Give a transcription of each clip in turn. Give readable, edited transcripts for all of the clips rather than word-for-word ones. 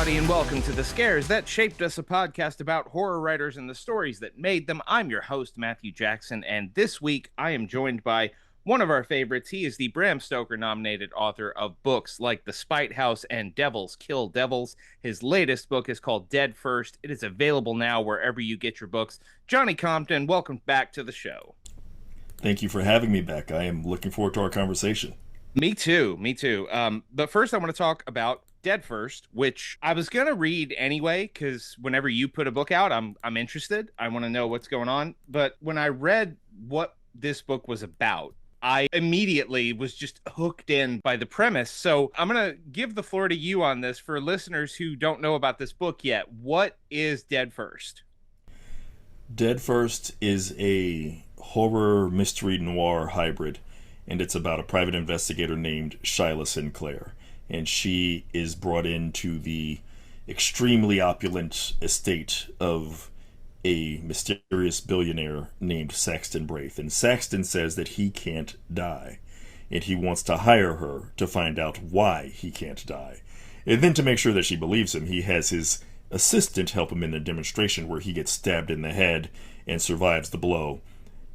everybody, and welcome to The Scares That Shaped Us, a podcast about horror writers and the stories that made them. I'm your host, Matthew Jackson, and this week I am joined by one of our favorites. He is the Bram Stoker-nominated author of books like The Spite House and Devils Kill Devils. His latest book is called Dead First. It is available now wherever you get your books. Johnny Compton, welcome back to the show. Thank you for having me back. I am looking forward to our conversation. Me too. But first I want to talk about Dead First, which I was gonna read anyway, because whenever you put a book out, I'm interested. I want to know what's going on. But when I read what this book was about, I immediately was just hooked in by the premise. So I'm gonna give the floor to you on this for listeners who don't know about this book yet. What is Dead First? Dead First is a horror mystery noir hybrid, and it's about a private investigator named Shyla Sinclair. And she is brought into the extremely opulent estate of a mysterious billionaire named Saxton Braith. And Saxton says that he can't die, and he wants to hire her to find out why he can't die. And then to make sure that she believes him, he has his assistant help him in a demonstration where he gets stabbed in the head and survives the blow,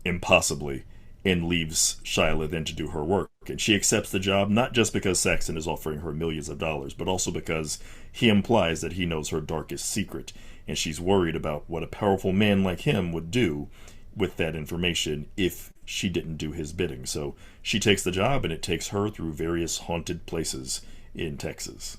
impossibly, and leaves Shyla then to do her work. And she accepts the job not just because Saxton is offering her millions of dollars, but also because he implies that he knows her darkest secret, and she's worried about what a powerful man like him would do with that information if she didn't do his bidding. So she takes the job, and it takes her through various haunted places in Texas.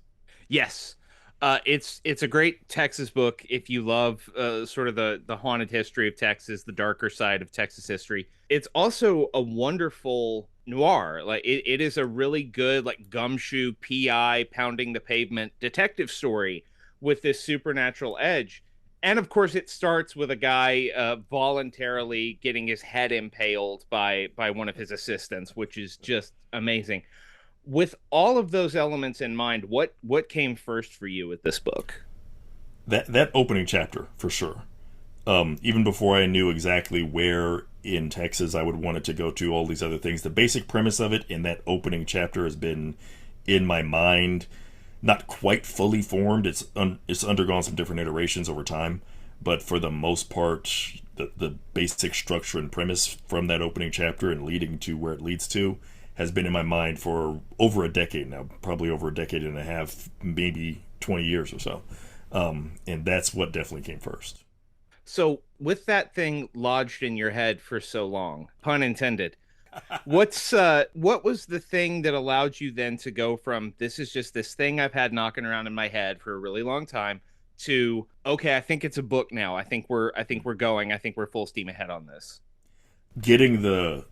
Yes. It's a great Texas book if you love sort of the haunted history of Texas, the darker side of Texas history. It's also a wonderful noir. Like it is a really good, like, gumshoe PI pounding the pavement detective story with this supernatural edge. And of course, it starts with a guy voluntarily getting his head impaled by one of his assistants, which is just amazing. With all of those elements in mind, what came first for you with this book? That opening chapter, for sure. Even before I knew exactly where in Texas I would want it to go to, all these other things, the basic premise of it in that opening chapter has been in my mind, not quite fully formed. It's undergone some different iterations over time, but for the most part, the basic structure and premise from that opening chapter and leading to where it leads to has been in my mind for over a decade now, probably over a decade and a half, maybe 20 years or so. And that's what definitely came first. So, with that thing lodged in your head for so long, pun intended, what was the thing that allowed you then to go from this is just this thing I've had knocking around in my head for a really long time to, okay, I think it's a book now. I think we're full steam ahead on this. Getting the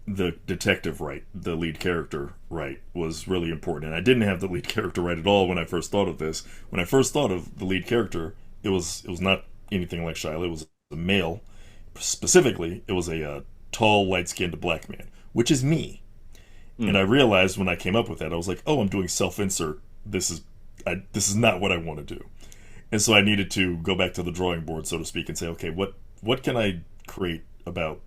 detective right, the lead character right, was really important. And I didn't have the lead character right at all when I first thought of this. When I first thought of the lead character, it was not anything like Shyla. It was a male. Specifically, it was a tall, light-skinned black man, which is me. And I realized when I came up with that, I was like, oh, I'm doing self-insert. This is not what I want to do. And so I needed to go back to the drawing board, so to speak, and say, okay, what can I create about...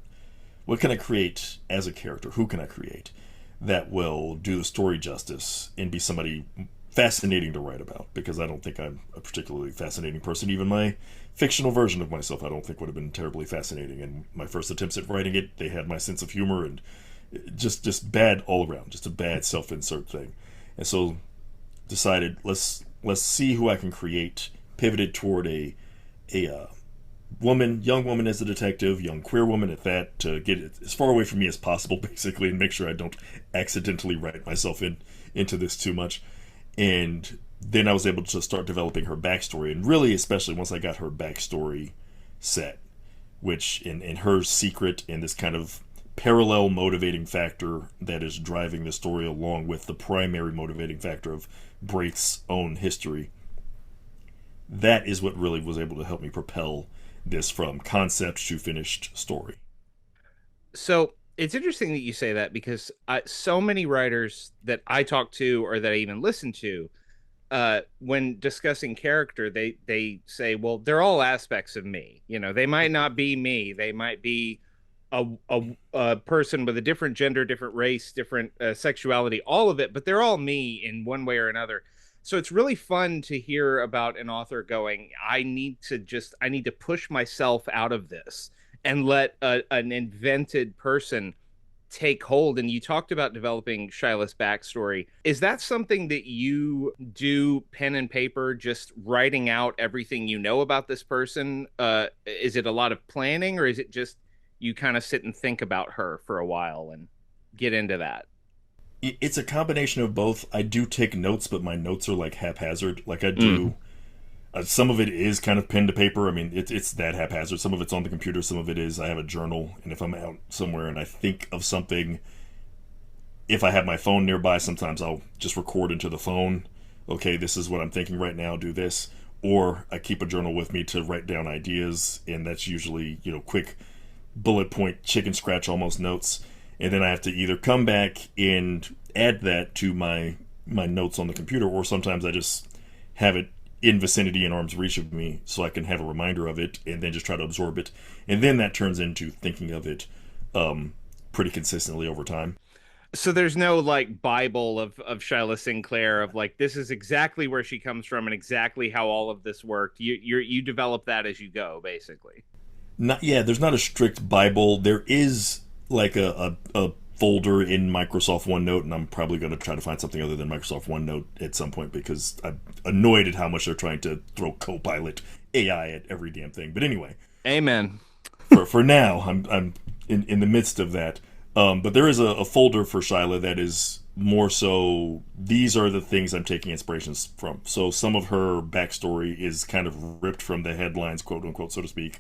What can I create as a character? Who can I create that will do the story justice and be somebody fascinating to write about? Because I don't think I'm a particularly fascinating person. Even my fictional version of myself, I don't think would have been terribly fascinating. And my first attempts at writing it, they had my sense of humor and just bad all around, just a bad self-insert thing. And so decided let's see who I can create. Pivoted toward a young woman as a detective, young queer woman at that, to get it as far away from me as possible, basically, and make sure I don't accidentally write myself into this too much. And then I was able to start developing her backstory, and really, especially once I got her backstory set, which in her secret and this kind of parallel motivating factor that is driving the story along with the primary motivating factor of Braith's own history, that is what really was able to help me propel this from concept to finished story. So it's interesting that you say that because so many writers that I talk to or that I even listen to, when discussing character, they say, well, they're all aspects of me. You know, they might not be me. They might be a person with a different gender, different race, different sexuality, all of it, but they're all me in one way or another. So it's really fun to hear about an author going, I need to push myself out of this and let an invented person take hold. And you talked about developing Shiloh's backstory. Is that something that you do pen and paper, just writing out everything you know about this person? Is it a lot of planning, or is it just you kind of sit and think about her for a while and get into that? It's a combination of both. I do take notes, but my notes are like haphazard. Like I Mm. do. Some of it is kind of pen to paper. I mean, it's that haphazard. Some of it's on the computer. Some of it is I have a journal, and if I'm out somewhere and I think of something, if I have my phone nearby, sometimes I'll just record into the phone. Okay, this is what I'm thinking right now. Do this, or I keep a journal with me to write down ideas, and that's usually quick bullet point chicken scratch almost notes, and then I have to either come back and add that to my notes on the computer, or sometimes I just have it in vicinity and arm's reach of me so I can have a reminder of it and then just try to absorb it, and then that turns into thinking of it pretty consistently over time. So there's no like Bible of Shiloh Sinclair of like this is exactly where she comes from and exactly how all of this worked. You develop that as you go, basically. Not Yeah, there's not a strict Bible. There is like a folder in Microsoft OneNote, and I'm probably going to try to find something other than Microsoft OneNote at some point because I'm annoyed at how much they're trying to throw Copilot AI at every damn thing. But anyway, Amen. for now, I'm in the midst of that. But there is a folder for Shyla that is more so. These are the things I'm taking inspirations from. So some of her backstory is kind of ripped from the headlines, quote unquote, so to speak,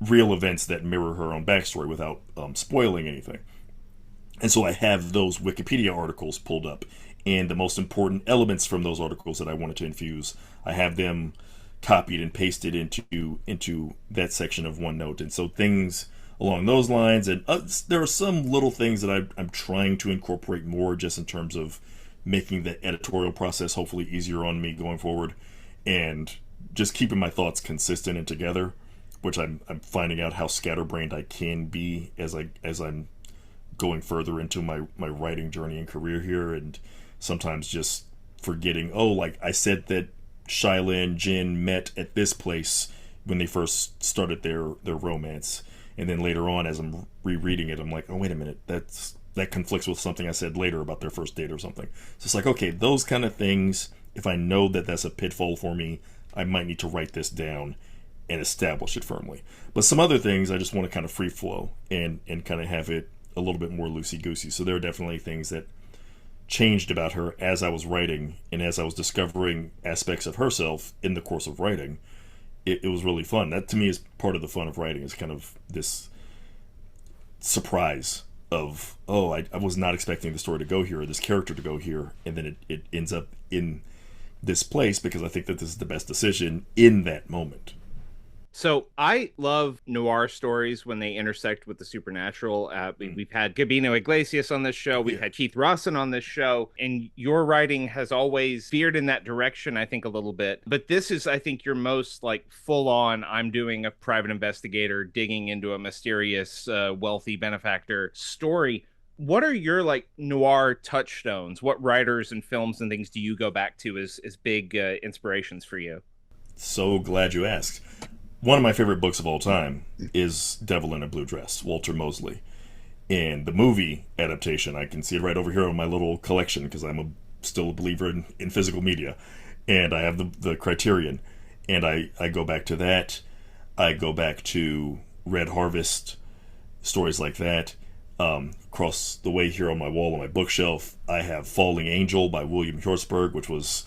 real events that mirror her own backstory without spoiling anything. And so I have those Wikipedia articles pulled up, and the most important elements from those articles that I wanted to infuse, I have them copied and pasted into that section of OneNote. And so things along those lines, and there are some little things that I'm trying to incorporate more, just in terms of making the editorial process hopefully easier on me going forward, and just keeping my thoughts consistent and together, which I'm finding out how scatterbrained I can be as I'm going further into my writing journey and career here, and sometimes just forgetting, oh, like I said that Shyla and Jin met at this place when they first started their romance, and then later on as I'm rereading it, I'm like, oh, wait a minute, that conflicts with something I said later about their first date or something. So it's like, okay, those kind of things, if I know that that's a pitfall for me, I might need to write this down and establish it firmly. But some other things I just want to kind of free flow and kind of have it a little bit more loosey goosey. So there are definitely things that changed about her as I was writing, and as I was discovering aspects of herself in the course of writing. It was really fun. That to me is part of the fun of writing, is kind of this surprise of, oh, I was not expecting the story to go here, or this character to go here, and then it ends up in this place because I think that this is the best decision in that moment. So I love noir stories when they intersect with the supernatural. Mm. We've had Gabino Iglesias on this show. We've Yeah. had Keith Rawson on this show. And your writing has always veered in that direction, I think, a little bit. But this is, I think, your most like full on, I'm doing a private investigator digging into a mysterious, wealthy benefactor story. What are your like noir touchstones? What writers and films and things do you go back to as big inspirations for you? So glad you asked. One of my favorite books of all time is Devil in a Blue Dress, Walter Mosley. And the movie adaptation, I can see it right over here on my little collection because still a believer in physical media. And I have the Criterion. And I go back to that. I go back to Red Harvest, stories like that. Across the way here on my wall on my bookshelf, I have Falling Angel by William Hjortsberg, which was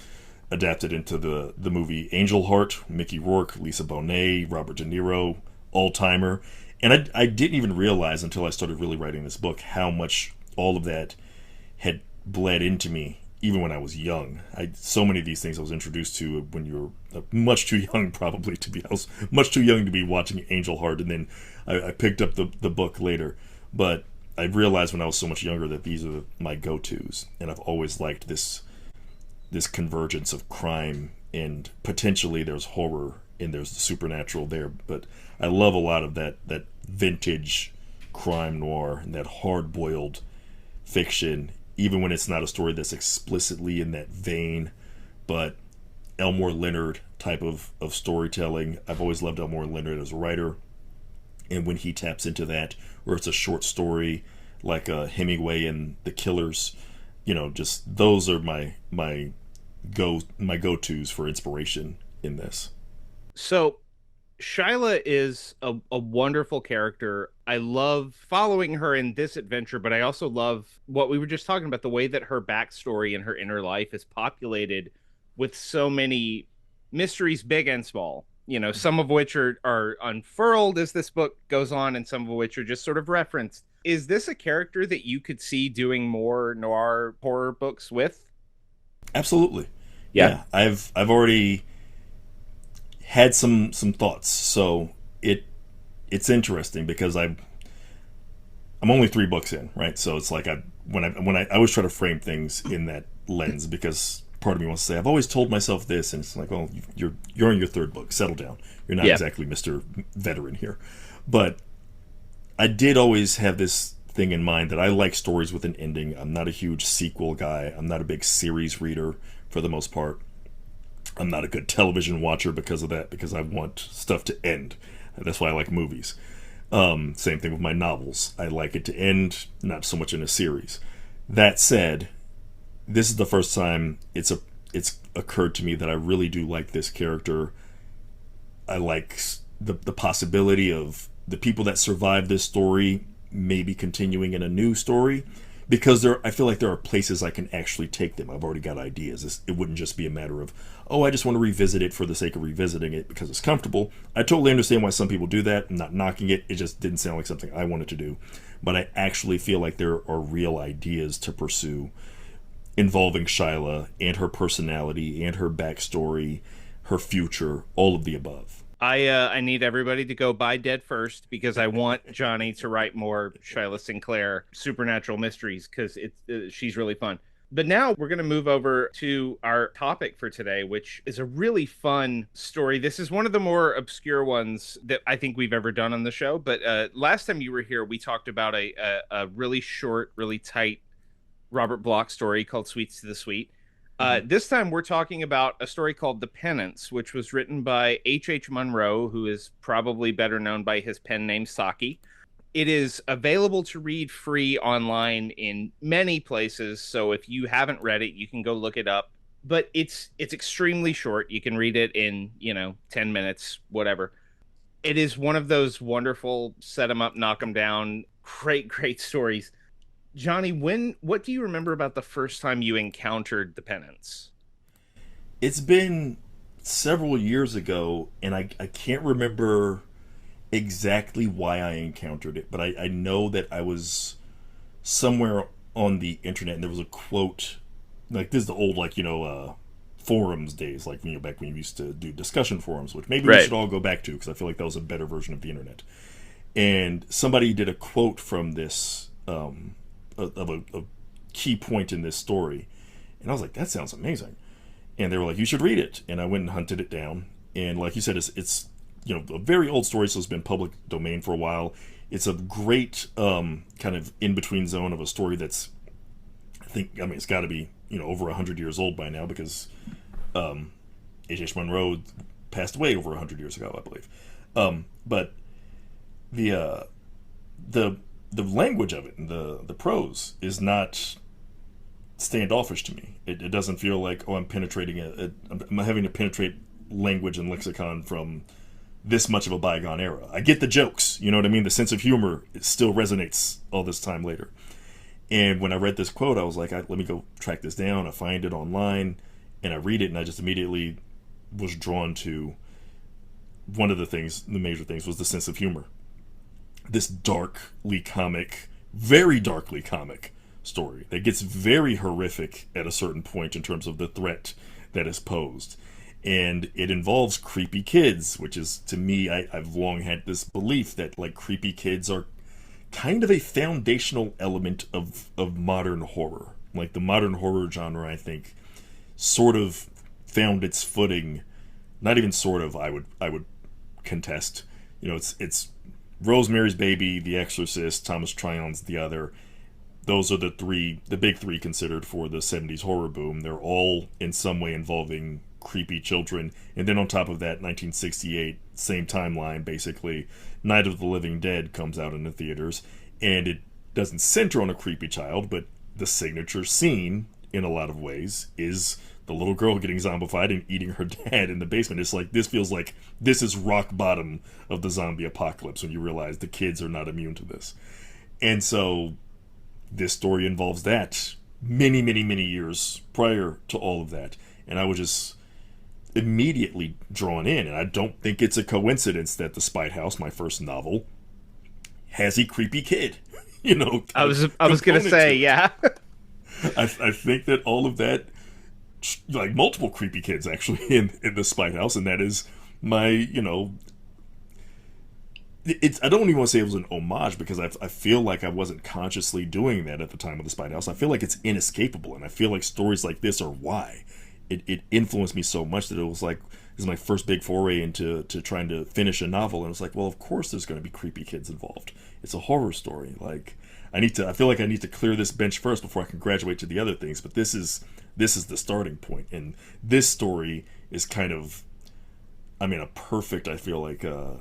adapted into the movie Angel Heart. Mickey Rourke, Lisa Bonet, Robert De Niro, all timer. And I didn't even realize until I started really writing this book how much all of that had bled into me even when I was young. So many of these things I was introduced to when you were much too young, probably to be. I was much too young to be watching Angel Heart, and then I picked up the book later. But I realized when I was so much younger that these are my go-tos, and I've always liked this convergence of crime, and potentially there's horror and there's the supernatural there. But I love a lot of that vintage crime noir and that hard boiled fiction, even when it's not a story that's explicitly in that vein, but Elmore Leonard type of storytelling. I've always loved Elmore Leonard as a writer, and when he taps into that, where it's a short story like Hemingway and The Killers, just those are my go tos for inspiration in this. So Shyla is a wonderful character. I love following her in this adventure, but I also love what we were just talking about, the way that her backstory and her inner life is populated with so many mysteries, big and small. Some of which are unfurled as this book goes on, and some of which are just sort of referenced. Is this a character that you could see doing more noir horror books with? Absolutely, Yeah. yeah. I've already had some thoughts, so it's interesting because I'm only 3 books in, right? So it's like I always try to frame things in that lens, because part of me wants to say I've always told myself this, and it's like, well, you're in your 3rd book, settle down. You're not Yeah. exactly Mr. Veteran here, but I did always have this thing in mind that I like stories with an ending. I'm not a huge sequel guy. I'm not a big series reader for the most part. I'm not a good television watcher because of that, because I want stuff to end. That's why I like movies. Same thing with my novels. I like it to end, not so much in a series. That said, this is the first time it's occurred to me that I really do like this character. I like the possibility of the people that survive this story maybe continuing in a new story, because I feel like there are places I can actually take them. I've already got ideas. It wouldn't just be a matter of, oh, I just want to revisit it for the sake of revisiting it because it's comfortable. I totally understand why some people do that. I'm not knocking it. It just didn't sound like something I wanted to do. But I actually feel like there are real ideas to pursue involving Shyla and her personality and her backstory, her future, all of the above. I need everybody to go buy Dead First, because I want Johnny to write more Shyla Sinclair supernatural mysteries, because she's really fun. But now we're going to move over to our topic for today, which is a really fun story. This is one of the more obscure ones that I think we've ever done on the show. But last time you were here, we talked about a really short, really tight Robert Bloch story called Sweets to the Sweet. Mm-hmm. This time we're talking about a story called The Penance, which was written by H. Munro, who is probably better known by his pen name Saki. It is available to read free online in many places, so if you haven't read it, you can go look it up. But it's extremely short. You can read it in, 10 minutes, whatever. It is one of those wonderful set 'em up, knock 'em down, great stories. Johnny, what do you remember about the first time you encountered The Penance? It's been several years ago, and I can't remember exactly why I encountered it, but I know that I was somewhere on the internet and there was a quote, like this is the old, forums days, like back when you used to do discussion forums, which maybe we Right. should all go back to, because I feel like that was a better version of the internet. And somebody did a quote from this, of a key point in this story, and I was like, that sounds amazing. And they were like, you should read it, and I went and hunted it down. And like you said, it's a very old story, so it's been public domain for a while. It's a great kind of in between zone of a story that's, it's got to be over 100 years old by now, because H. Munro passed away over 100 years ago, I believe. But the the language of it and the prose is not standoffish to me. It doesn't feel like, oh, I'm penetrating I'm having to penetrate language and lexicon from this much of a bygone era. I get the jokes, you know what I mean? The sense of humor, it still resonates all this time later. And when I read this quote, I was like, let me go track this down. I find it online, and I read it, and I just immediately was drawn to one of the major things was the sense of humor. This very darkly comic story that gets very horrific at a certain point in terms of the threat that is posed. And it involves creepy kids, which is, to me, I've long had this belief that like creepy kids are kind of a foundational element of modern horror. Like the modern horror genre, I think, sort of found its footing. Not even sort of, I would contest. It's Rosemary's Baby, The Exorcist, Thomas Tryon's the other. Those are the big three considered for the 70s horror boom. They're all in some way involving creepy children. And then on top of that, 1968, same timeline basically, Night of the Living Dead comes out in the theaters, and it doesn't center on a creepy child, but the signature scene in a lot of ways is the little girl getting zombified and eating her dad in the basement. It's like, this feels like this is rock bottom of the zombie apocalypse when you realize the kids are not immune to this. And so this story involves that many, many, many years prior to all of that. And I was just immediately drawn in. And I don't think it's a coincidence that The Spite House, my first novel, has a creepy kid. You know, I was gonna say, yeah. I think that all of that, like multiple creepy kids actually in The Spite House, and that is my, it's, I don't even want to say it was an homage, because I feel like I wasn't consciously doing that at the time of The Spite House. I feel like it's inescapable, and I feel like stories like this are why it influenced me so much that it was like, this is my first big foray into trying to finish a novel, and it's like, well, of course there's going to be creepy kids involved. It's a horror story. Like, I feel like I need to clear this bench first before I can graduate to the other things. But this is the starting point, and this story is kind of, I mean, I feel like a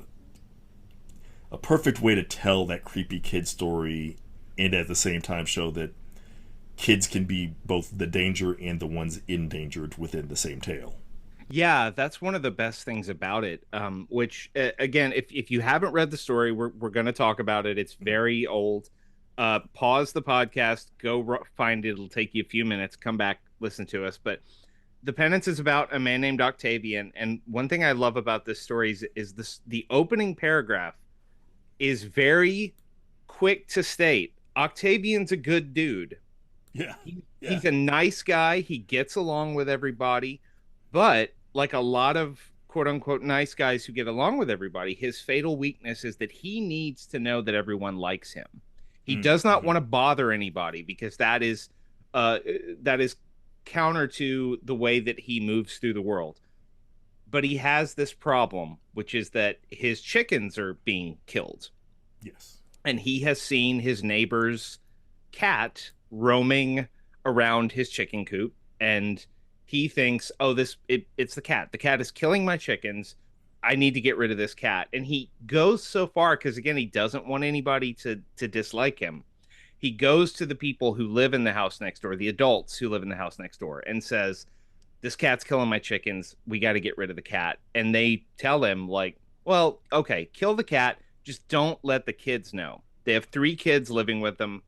perfect way to tell that creepy kid story, and at the same time show that kids can be both the danger and the ones endangered within the same tale. Yeah, that's one of the best things about it. Which again, if you haven't read the story, we're going to talk about it. It's very old. Pause the podcast, find it. It'll take you a few minutes. Come back, listen to us. But the Penance is about a man named Octavian, and one thing I love about this story is this: the opening paragraph is very quick to state. Octavian's a good dude. Yeah, yeah. He's a nice guy. He gets along with everybody. But like a lot of quote unquote nice guys who get along with everybody, his fatal weakness is that he needs to know that everyone likes him. He does not Mm-hmm. want to bother anybody, because uh that is counter to the way that he moves through the world. But he has this problem, which is that his chickens are being killed, Yes. and he has seen his neighbor's cat roaming around his chicken coop, and he thinks, oh, it's the cat. The cat is killing my chickens. I need to get rid of this cat. And he goes so far, because again, he doesn't want anybody to dislike him. He goes to the people who live in the house next door, the adults who live in the house next door, and says, this cat's killing my chickens. We got to get rid of the cat. And they tell him, like, well, okay, kill the cat. Just don't let the kids know. They have 3 kids living with them,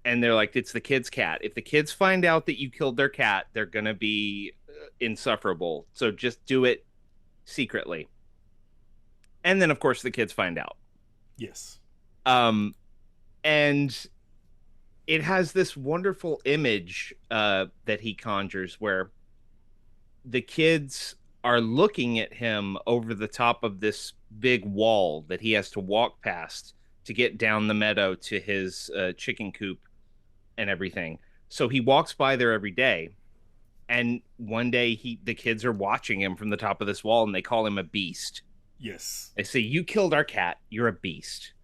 and they're like, it's the kids' cat. If the kids find out that you killed their cat, they're going to be insufferable. So just do it secretly. And then, of course, the kids find out. Yes. Um, and it has this wonderful image that he conjures, where the kids are looking at him over the top of this big wall that he has to walk past to get down the meadow to his chicken coop and everything. So he walks by there every day, and one day the kids are watching him from the top of this wall, and they call him a beast. Yes. They say, you killed our cat, you're a beast.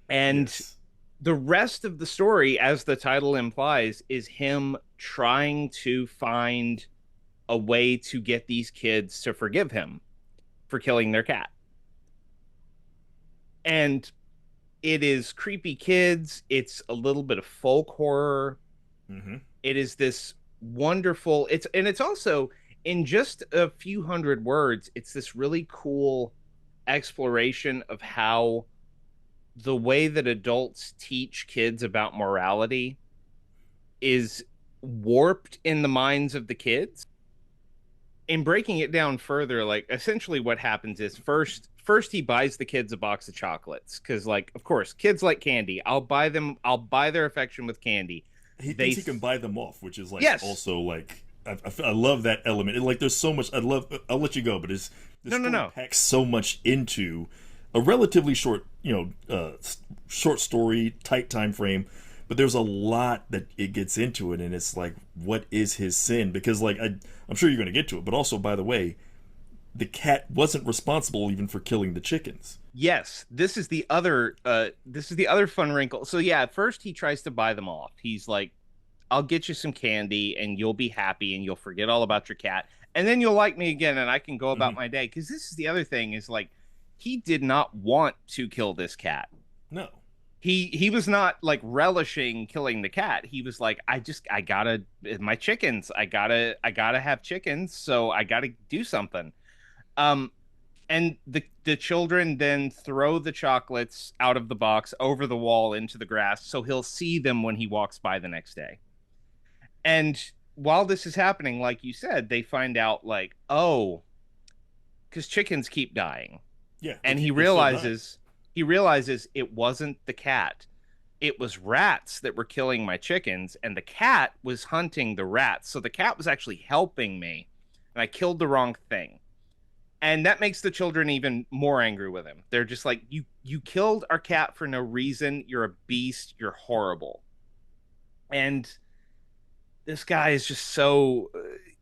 And Yes. the rest of the story, as the title implies, is him trying to find a way to get these kids to forgive him for killing their cat. And it is creepy kids, it's a little bit of folk horror. Mm-hmm. It is this wonderful, it's also, in just a few hundred words, it's this really cool exploration of how the way that adults teach kids about morality is warped in the minds of the kids. In breaking it down further, like, essentially what happens is, first he buys the kids a box of chocolates, because, like, of course, kids like candy. I'll buy their affection with candy. He They thinks he can buy them off, which is like Yes. also like I love that element. And like, there's so much I love. I'll let you go, but the No, no, story no. packs so much into a relatively short, short story, tight time frame. But there's a lot that it gets into it, and it's like, what is his sin? Because like I'm sure you're going to get to it, but also, by the way, the cat wasn't responsible even for killing the chickens. Yes, this is the other fun wrinkle. So yeah, at first he tries to buy them off. He's like, I'll get you some candy and you'll be happy and you'll forget all about your cat. And then you'll like me again and I can go about Mm-hmm. my day. Because this is the other thing is like he did not want to kill this cat. No. He was not like relishing killing the cat. He was like, I gotta my chickens. I gotta have chickens, so I gotta do something. Um and the children then throw the chocolates out of the box over the wall into the grass so he'll see them when he walks by the next day. And while this is happening, like you said, they find out like, oh, because chickens keep dying. Yeah, And he they're still dying. realizes it wasn't the cat. It was rats that were killing my chickens, and the cat was hunting the rats. So the cat was actually helping me, and I killed the wrong thing. And that makes the children even more angry with him. They're just like, you killed our cat for no reason. You're a beast. You're horrible. And this guy is just so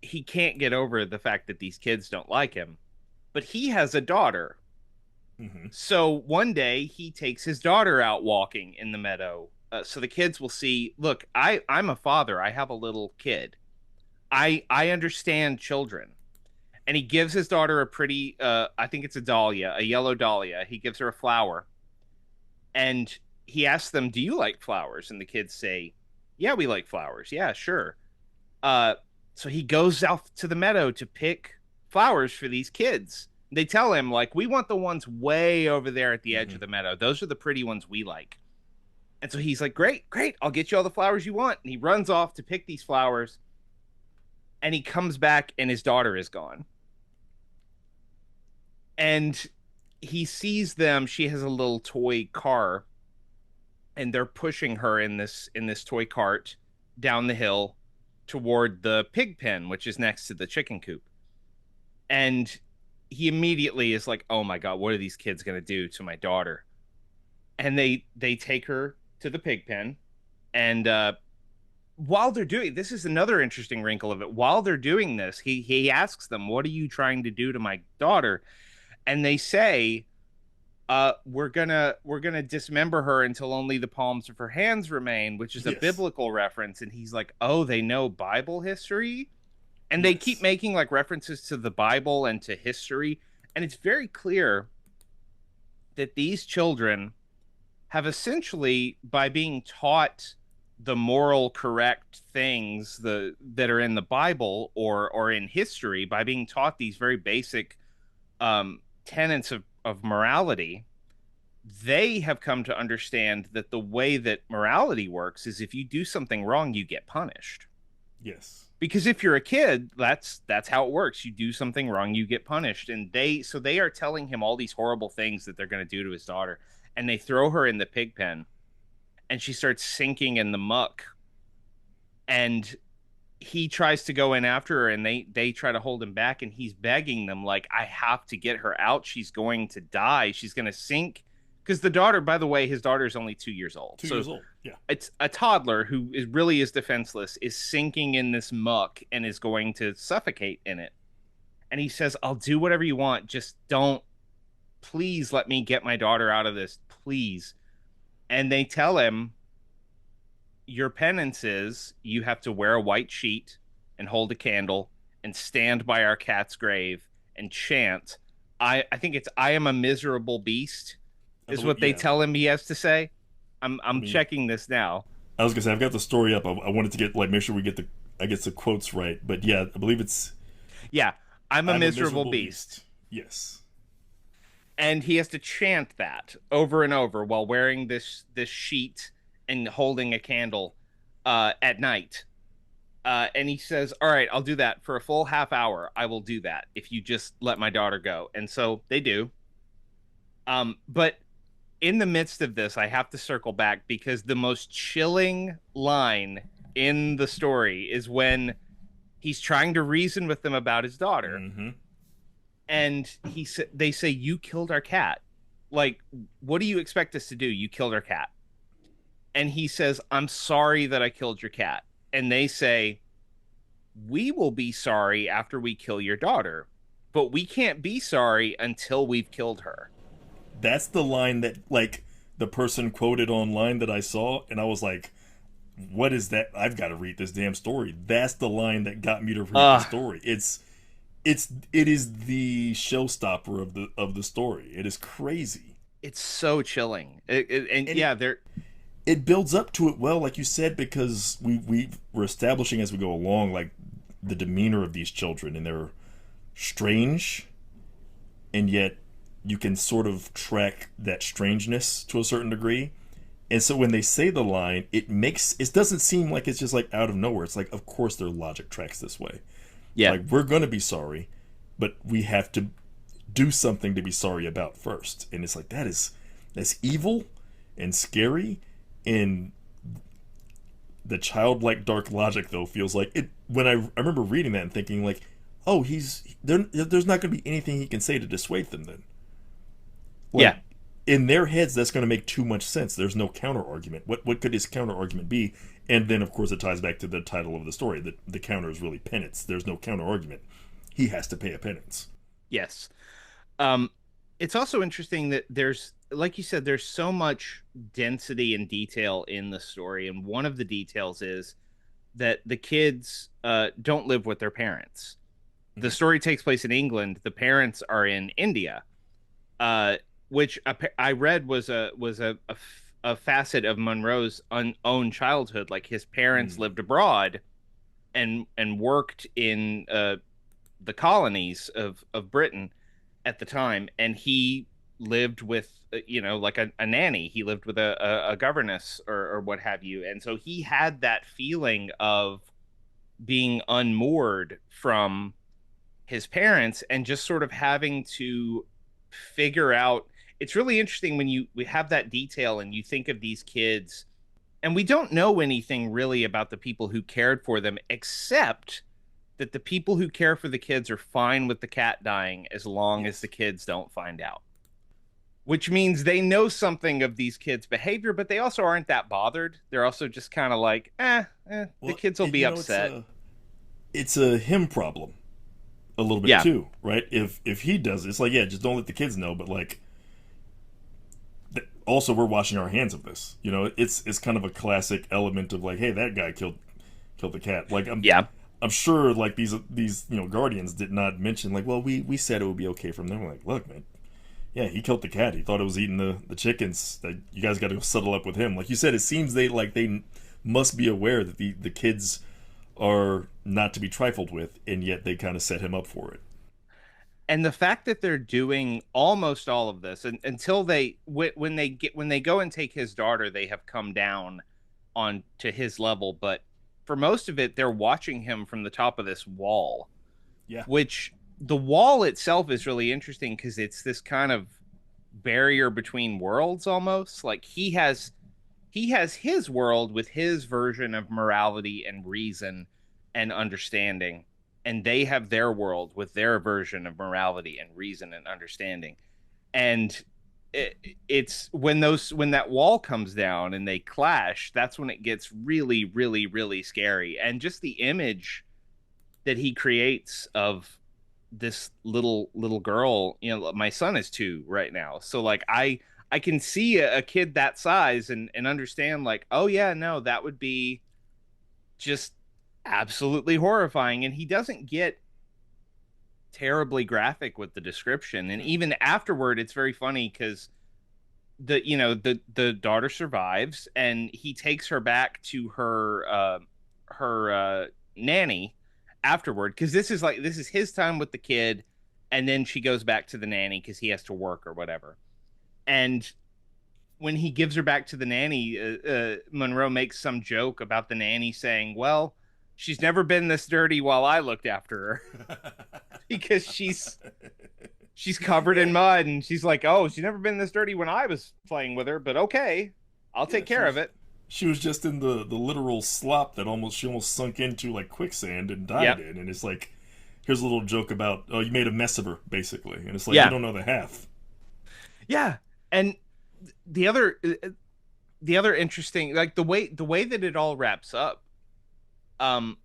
he can't get over the fact that these kids don't like him. But he has a daughter. Mm-hmm. So one day he takes his daughter out walking in the meadow. So the kids will see, look, I'm a father. I have a little kid. I understand children. And he gives his daughter a pretty I think it's a dahlia, a yellow dahlia. He gives her a flower. And he asks them, "Do you like flowers?" And the kids say, "Yeah, we like flowers. Yeah, sure." Uh, so he goes out to the meadow to pick flowers for these kids. They tell him, like, we want the ones way over there at the edge Mm-hmm. of the meadow. Those are the pretty ones we like. And so he's like, great, great. I'll get you all the flowers you want. And he runs off to pick these flowers. And he comes back and his daughter is gone. And he sees them. She has a little toy car and they're pushing her in this toy cart down the hill toward the pig pen, which is next to the chicken coop. And he immediately is like, "Oh my god, what are these kids going to do to my daughter?" And they take her to the pig pen, and while they're doing this is another interesting wrinkle of it. While they're doing this, he asks them, "What are you trying to do to my daughter?" And they say, we're gonna dismember her until only the palms of her hands remain," which is a Yes. biblical reference. And he's like, "Oh, they know Bible history." And they keep Yes. making like references to the Bible and to history, and it's very clear that these children have essentially, by being taught the moral correct things that are in the Bible or in history, by being taught these very basic tenets of morality, they have come to understand that the way that morality works is if you do something wrong, you get punished. Yes. Because if you're a kid, that's how it works. You do something wrong, you get punished. And they are telling him all these horrible things that they're going to do to his daughter, and they throw her in the pig pen, and she starts sinking in the muck. And he tries to go in after her, and they try to hold him back, and he's begging them like, I have to get her out. She's going to die. She's going to sink. Because the daughter, by the way, his daughter is only 2 years old. 2 years old. Yeah. It's a toddler who really is defenseless, is sinking in this muck and is going to suffocate in it. And he says, I'll do whatever you want. Just don't, please let me get my daughter out of this. Please. And they tell him, your penance is you have to wear a white sheet and hold a candle and stand by our cat's grave and chant. I think it's I am a miserable beast I is believe. what they Yeah. tell him he has to say. I I'm mean, checking this now. I was gonna say I've got the story up. I wanted to get like make sure we get the I get the quotes right, but yeah, I believe it's Yeah, I'm a "I'm a miserable miserable beast. beast." Yes. And he has to chant that over and over while wearing this sheet and holding a candle at night. And he says, "All right, I'll do that for a full half hour. I will do that if you just let my daughter go." And so they do. But in the midst of this, I have to circle back because the most chilling line in the story is when he's trying to reason with them about his daughter, Mm-hmm. and they say, "You killed our cat. Like, what do you expect us to do? You killed our cat." And he says, "I'm sorry that I killed your cat." And they say, "We will be sorry after we kill your daughter." but we can't be sorry until we've killed her. That's the line that like the person quoted online that I saw, and I was like, "What is that? I've got to read this damn story." That's the line that got me to read the Uh, story. It is the showstopper of the story. It is crazy, it's so chilling. And and yeah, there. it builds up to it well, like you said, because we're establishing as we go along, like the demeanor of these children, and they're strange, and yet you can sort of track that strangeness to a certain degree. And so when they say the line, it doesn't seem like it's just like out of nowhere. It's like, of course their logic tracks this way. Yeah. Like, we're gonna be sorry, but we have to do something to be sorry about first. And it's like that's evil and scary, and the childlike dark logic though feels like it when I remember reading that and thinking like, oh, there's not going to be anything he can say to dissuade them then. Yeah. Like, in their heads that's going to make too much sense. There's no counter argument. What could his counter argument be? And then of course it ties back to the title of the story, that the counter is really penance. There's no counter argument. He has to pay a penance. Yes. Um, it's also interesting that there's, like you said, there's so much density and detail in the story, and one of the details is that the kids don't live with their parents. The Mm-hmm. story takes place in England. The parents are in India, uh, which I read was a facet of Monroe's own childhood. Like his parents Mm. lived abroad and worked in the colonies of Britain at the time, and he lived with like a nanny. He lived with a governess or what have you, and so he had that feeling of being unmoored from his parents and just sort of having to figure out. It's really interesting when we have that detail and you think of these kids, and we don't know anything really about the people who cared for them, except that the people who care for the kids are fine with the cat dying as long as the Yes. kids don't find out. Which means they know something of these kids' behavior, but they also aren't that bothered. They're also just kind of like, the Well, kids will be you know, upset. it's a him problem a little bit Yeah, too, right? If he does it, it's like, yeah, just don't let the kids know. But like, also we're washing our hands of this. You know, it's kind of a classic element of like, hey, that guy killed the cat. Like, yeah, I'm sure like these guardians did not mention like, well, we said it would be okay from them. We're like, look, man, yeah, he killed the cat. He thought it was eating the chickens. That you guys got to settle up with him. Like you said, it seems they must be aware that the kids are not to be trifled with, and yet they kind of set him up for it. and the fact that they're doing almost all of this and, until when they go and take his daughter, they have come down on to his level, but for most of it, they're watching him from the top of this wall, Yeah. which the wall itself is really interesting because it's this kind of barrier between worlds almost. Like he has his world with his version of morality and reason and understanding, and they have their world with their version of morality and reason and understanding. And it's when that wall comes down and they clash, that's when it gets really really really scary. And just the image that he creates of this little girl, my son is 2 right now, so like I can see a kid that size and understand like, oh yeah, no, that would be just absolutely horrifying. And he doesn't get terribly graphic with the description, and even afterward it's very funny because the daughter survives and he takes her back to her nanny afterward, because this is his time with the kid, and then she goes back to the nanny because he has to work or whatever. And when he gives her back to the nanny, Monroe makes some joke about the nanny saying, well, she's never been this dirty while I looked after her. Because she's covered in Yeah. mud, and she's like, oh, she's never been this dirty when I was playing with her, but okay, I'll Yeah, take care of it. she was just in the literal slop that she almost sunk into like quicksand and died Yep. in, and it's like, here's a little joke about, oh, you made a mess of her basically, and it's like, you Yeah. don't know the half. Yeah. And the other the other interesting, like the way that it all wraps up, um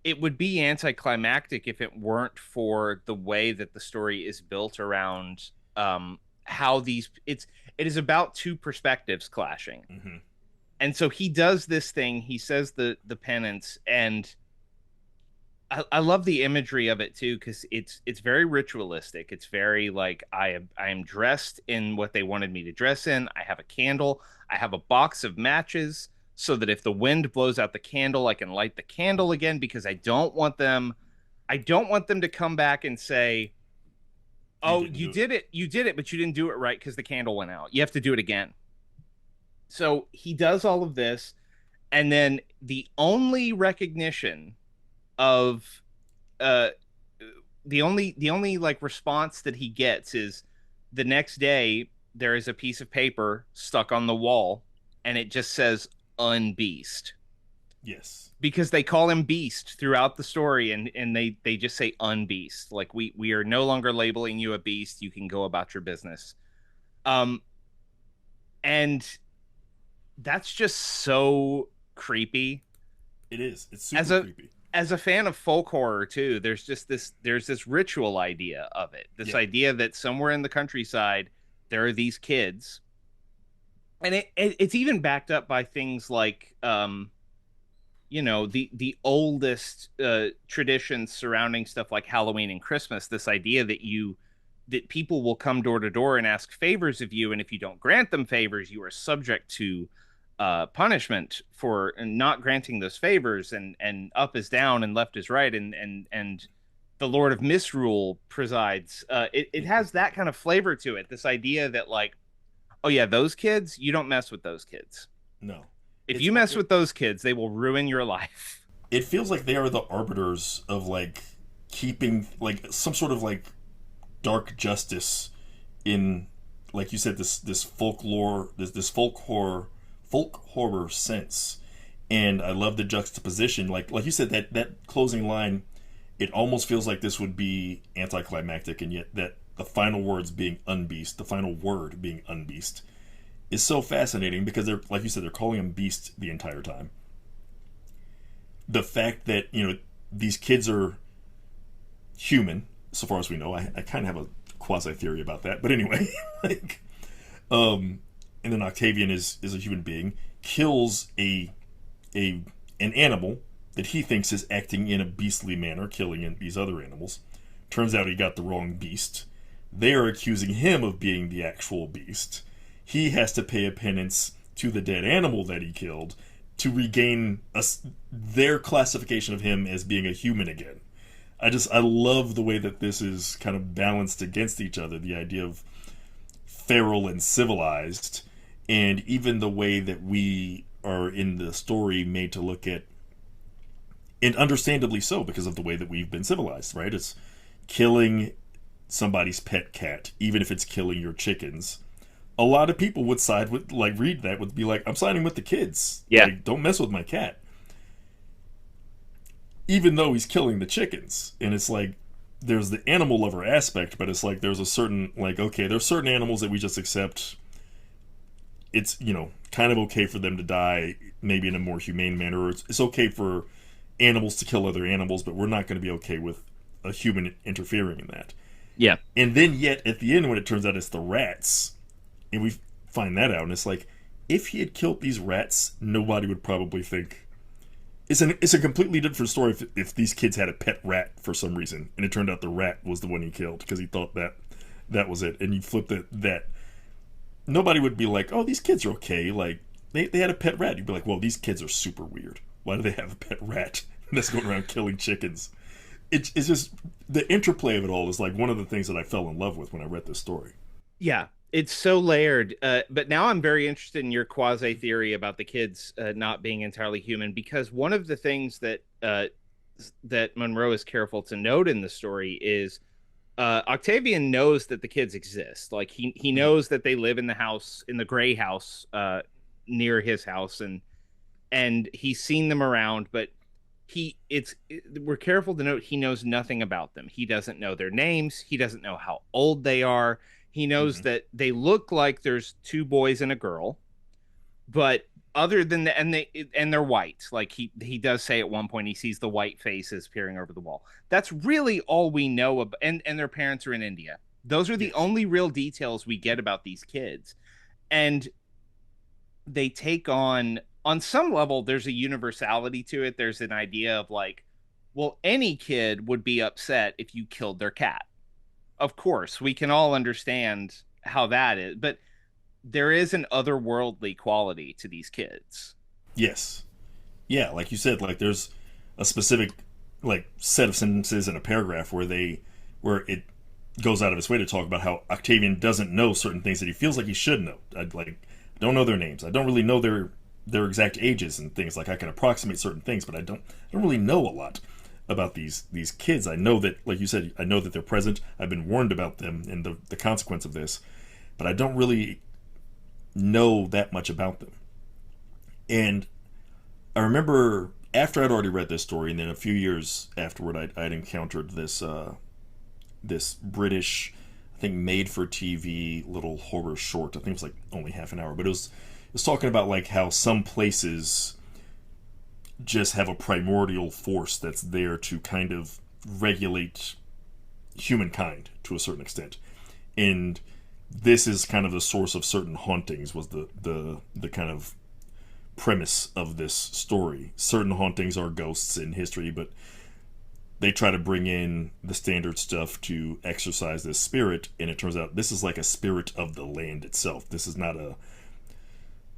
it would be anticlimactic if it weren't for the way that the story is built around how these it is about two perspectives clashing. Hmm. And so he does this thing, he says the penance, and I love the imagery of it too, because it's very ritualistic. It's very like I am dressed in what they wanted me to dress in. I have a candle. I have a box of matches so that if the wind blows out the candle, I can light the candle again because I don't want them to come back and say, You "Oh, didn't do it. you did it, but you didn't do it right because the candle went out. You have to do it again." So he does all of this, and then the only recognition of uh the only like response that he gets is the next day there is a piece of paper stuck on the wall and it just says unbeast Yes. because they call him beast throughout the story, and they just say unbeast, like we are no longer labeling you a beast, you can go about your business. Um and that's just so creepy. It is. It's as super a creepy. as a fan of folk horror too, there's this ritual idea of it. This Yeah. idea that somewhere in the countryside there are these kids, and it's even backed up by things like the oldest traditions surrounding stuff like Halloween and Christmas. This idea that people will come door to door and ask favors of you, and if you don't grant them favors, you are subject to punishment for not granting those favors. And up is down, and left is right, and the Lord of Misrule presides. It has that kind of flavor to it. This idea that like, oh yeah, those kids, you don't mess with those kids. No. If It's you mess with those kids, they will ruin your life. it feels like they are the arbiters of like keeping like some sort of like dark justice in, like you said, this folklore, this folk horror sense. And I love the juxtaposition, like you said, that closing line, it almost feels like this would be anticlimactic, and yet that the final words being unbeast, the final word being unbeast, is so fascinating because they're, like you said, they're calling him beast the entire time. The fact that, these kids are human, so far as we know. I kind of have a quasi theory about that, but anyway, like, and then Octavian is a human being, kills a an animal that he thinks is acting in a beastly manner, killing these other animals. Turns out he got the wrong beast. They are accusing him of being the actual beast. He has to pay a penance to the dead animal that he killed to regain their classification of him as being a human again. I love the way that this is kind of balanced against each other. The idea of feral and civilized, and even the way that we are in the story made to look at, and understandably so because of the way that we've been civilized, right? It's killing somebody's pet cat, even if it's killing your chickens. A lot of people would side with, like, read that would be like, I'm siding with the kids. Yeah. Like, don't mess with my cat. Even though he's killing the chickens. And it's like, there's the animal lover aspect, but it's like there's a certain, like, okay, there's certain animals that we just accept. It's, kind of okay for them to die, maybe in a more humane manner. Or it's okay for animals to kill other animals, but we're not going to be okay with a human interfering in that. Yeah. And then yet, at the end, when it turns out it's the rats, and we find that out, and it's like, if he had killed these rats, nobody would probably think. It's a completely different story if these kids had a pet rat for some reason, and it turned out the rat was the one he killed because he thought that was it, and you flipped it that. Nobody would be like, oh, these kids are okay. Like, they had a pet rat. You'd be like, well, these kids are super weird. Why do they have a pet rat that's going around killing chickens? It's just, the interplay of it all is like one of the things that I fell in love with when I read this story. Yeah, it's so layered. But now I'm very interested in your quasi theory about the kids not being entirely human, because one of the things that Monroe is careful to note in the story is Octavian knows that the kids exist. Like he Mm-hmm. knows that they live in the house, in the gray house near his house, and he's seen them around, but we're careful to note he knows nothing about them. He doesn't know their names. He doesn't know how old they are. He knows Mm-hmm. that they look like there's two boys and a girl, but other than the, and they're white. Like he does say at one point he sees the white faces peering over the wall. That's really all we know about, and their parents are in India. Those are the Yes. only real details we get about these kids. And they take on some level, there's a universality to it. There's an idea of like, well, any kid would be upset if you killed their cat. Of course, we can all understand how that is, but there is an otherworldly quality to these kids. Yes. Yeah, like you said, like there's a specific like set of sentences in a paragraph where it goes out of its way to talk about how Octavian doesn't know certain things that he feels like he should know. I like don't know their names. I don't really know their exact ages and things. Like I can approximate certain things, but I don't really know a lot about these kids. I know that, like you said, I know that they're present. I've been warned about them and the consequence of this, but I don't really know that much about them. And I remember after I'd already read this story, and then a few years afterward, I'd encountered this British, I think, made for TV little horror short. I think it was like only half an hour, but it was talking about like how some places just have a primordial force that's there to kind of regulate humankind to a certain extent, and this is kind of the source of certain hauntings. Was the kind of premise of this story. Certain hauntings are ghosts in history, but they try to bring in the standard stuff to exorcise this spirit, and it turns out this is like a spirit of the land itself. This is not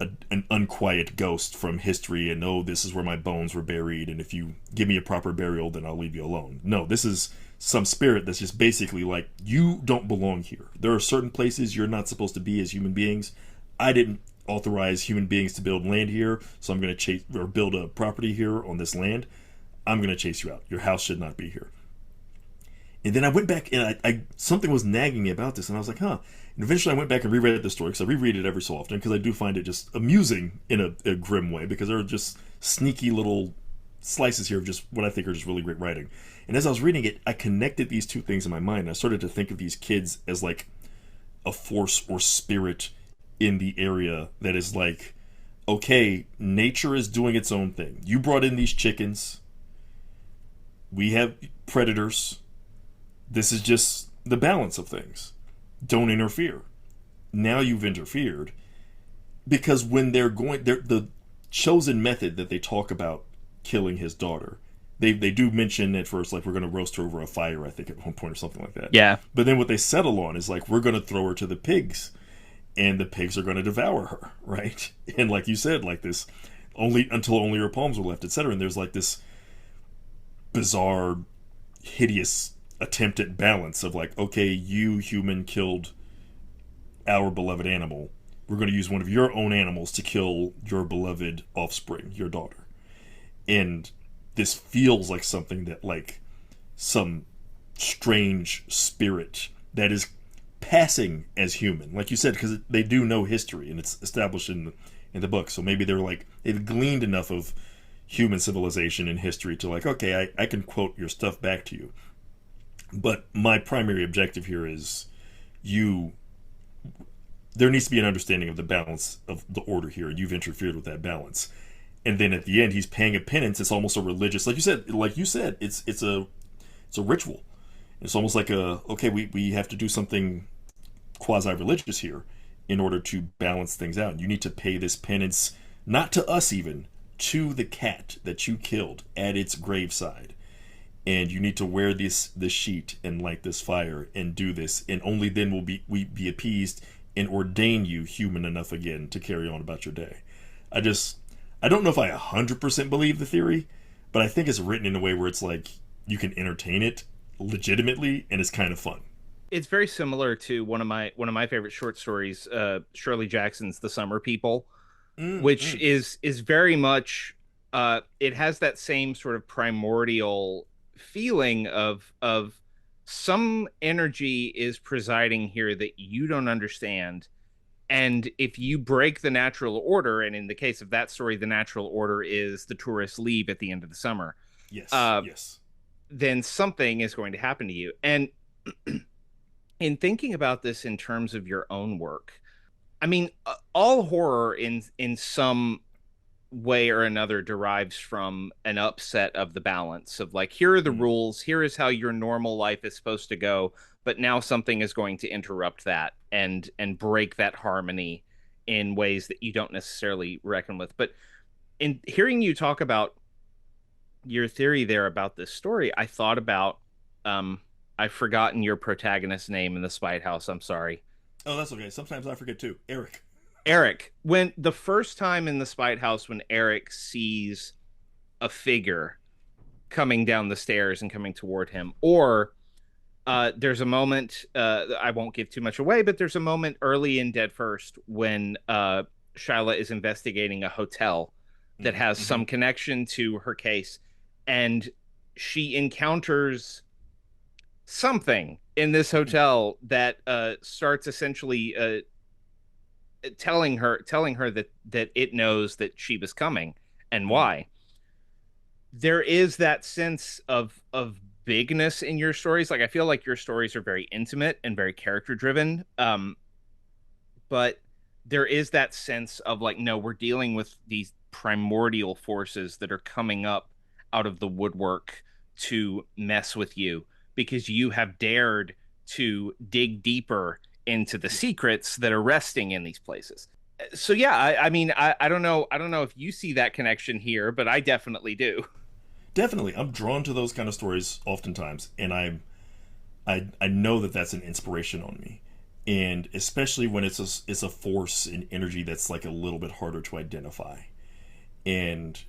an unquiet ghost from history, and oh, this is where my bones were buried, and if you give me a proper burial, then I'll leave you alone. No, this is some spirit that's just basically like, you don't belong here. There are certain places you're not supposed to be as human beings. I didn't authorize human beings to build land here, so I'm going to chase or build a property here on this land. I'm going to chase you out. Your house should not be here. And then I went back and I something was nagging me about this, and I was like, huh. And eventually I went back and reread the story because I reread it every so often because I do find it just amusing in a grim way because there are just sneaky little slices here of just what I think are just really great writing. And as I was reading it, I connected these two things in my mind. And I started to think of these kids as like a force or spirit in the area that is like, okay, nature is doing its own thing. You brought in these chickens. We have predators. This is just the balance of things. Don't interfere. Now you've interfered because when they're the chosen method that they talk about killing his daughter. They do mention at first like we're going to roast her over a fire, I think at one point or something like that. Yeah. But then what they settle on is like we're going to throw her to the pigs, and the pigs are going to devour her, right? And like you said, like this only until only her palms were left, etc. And there's like this bizarre, hideous attempt at balance of like, okay, you human killed our beloved animal. We're going to use one of your own animals to kill your beloved offspring, your daughter. And this feels like something that like some strange spirit that is passing as human, like you said, because they do know history and it's established in the book. So maybe they're like they've gleaned enough of human civilization and history to like, okay, I can quote your stuff back to you. But my primary objective here is you. There needs to be an understanding of the balance of the order here, and you've interfered with that balance. And then at the end, he's paying a penance. It's almost a religious, like you said, it's a ritual. It's almost like a okay, we have to do something quasi-religious here in order to balance things out. You need to pay this penance, not to us even, to the cat that you killed at its graveside. And you need to wear this sheet and light this fire and do this, and only then will we be appeased and ordain you human enough again to carry on about your day. I don't know if I 100% believe the theory, but I think it's written in a way where it's like you can entertain it legitimately and it's kind of fun. It's very similar to one of my favorite short stories, Shirley Jackson's The Summer People, which Mm-hmm. is very much it has that same sort of primordial feeling of some energy is presiding here that you don't understand. And if you break the natural order, and in the case of that story, the natural order is the tourists leave at the end of the summer, Yes, uh, yes. then something is going to happen to you. And in thinking about this in terms of your own work, I mean, all horror in some way or another derives from an upset of the balance of like, here are the Mm, rules, here is how your normal life is supposed to go, but now something is going to interrupt that and break that harmony in ways that you don't necessarily reckon with. But in hearing you talk about your theory there about this story, I thought about um I've forgotten your protagonist's name in the Spite House. I'm sorry. oh, that's okay. Sometimes I forget too. Eric. Eric. When the first time in the Spite House when Eric sees a figure coming down the stairs and coming toward him, or there's a moment I won't give too much away, but there's a moment early in Dead First when Shyla is investigating a hotel that has Mm-hmm. some connection to her case, and she encounters something in this hotel that starts essentially telling her that it knows that she was coming and Mm-hmm. why. There is that sense of bigness in your stories. Like I feel like your stories are very intimate and very character driven. But there is that sense of like, no, we're dealing with these primordial forces that are coming up out of the woodwork to mess with you because you have dared to dig deeper into the Yeah. secrets that are resting in these places. So yeah, I mean, I don't know if you see that connection here, but I definitely do. Definitely, I'm drawn to those kind of stories oftentimes, and I know that that's an inspiration on me, and especially when it's a force and energy that's like a little bit harder to identify, and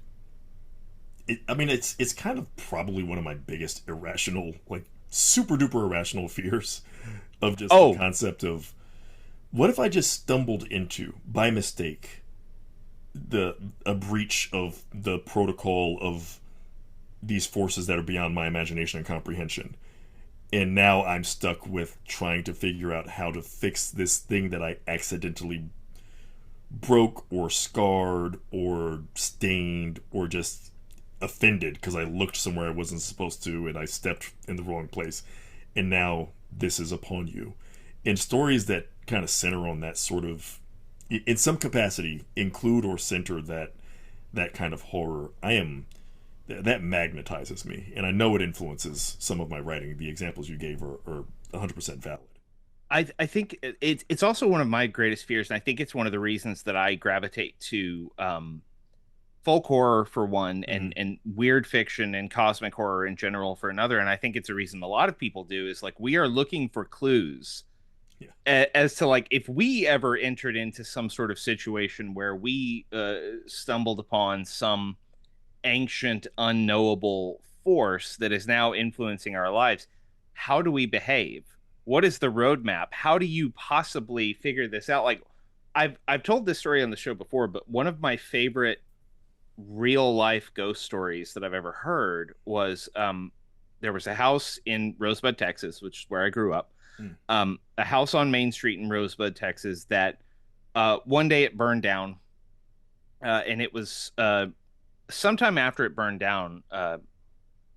I mean it's kind of probably one of my biggest irrational, like super duper irrational fears of just the Oh, concept of what if I just stumbled into by mistake the a breach of the protocol of these forces that are beyond my imagination and comprehension. And now I'm stuck with trying to figure out how to fix this thing that I accidentally broke or scarred or stained or just offended because I looked somewhere I wasn't supposed to and I stepped in the wrong place. And now this is upon you. And stories that kind of center on that sort of, in some capacity, include or center that kind of horror. That magnetizes me, and I know it influences some of my writing. The examples you gave are 100% valid. I think it's also one of my greatest fears, and I think it's one of the reasons that I gravitate to folk horror for one, Mm-hmm. and weird fiction and cosmic horror in general for another. And I think it's a reason a lot of people do is like we are looking for clues Yeah. as to like if we ever entered into some sort of situation where we stumbled upon some ancient, unknowable force that is now influencing our lives. How do we behave? What is the roadmap? How do you possibly figure this out? Like, I've told this story on the show before, but one of my favorite real life ghost stories that I've ever heard was there was a house in Rosebud, Texas, which is where I grew up. Mm. A house on Main Street in Rosebud, Texas, that one day it burned down, and it was sometime after it burned down,